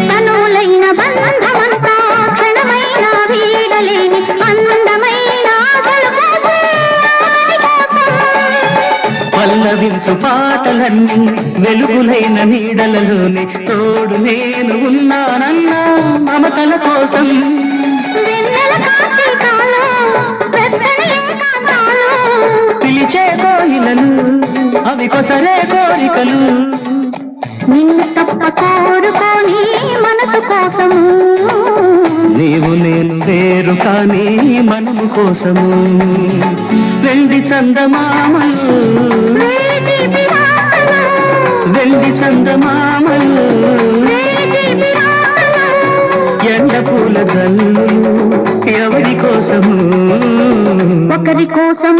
తనులైన బంధమంతా క్షణమైన వీడలేని అందమైన పల్లవించు పాటలన్నీ వెలుగులైన నీడలలోని తోడు నేను ఉన్నానన్నా మమతల కోసం పిలిచే కోయిలలు అవి కొసరే కోరికలు నిన్ను తప్ప కోరుకోని మనసు కోసము నీవు నేను వేరు కానీ మనము కోసము వెండి చందమామలు వెండి చందమామలు ఎండ పూల జల్లు ఎవరి కోసము ఒకరి కోసం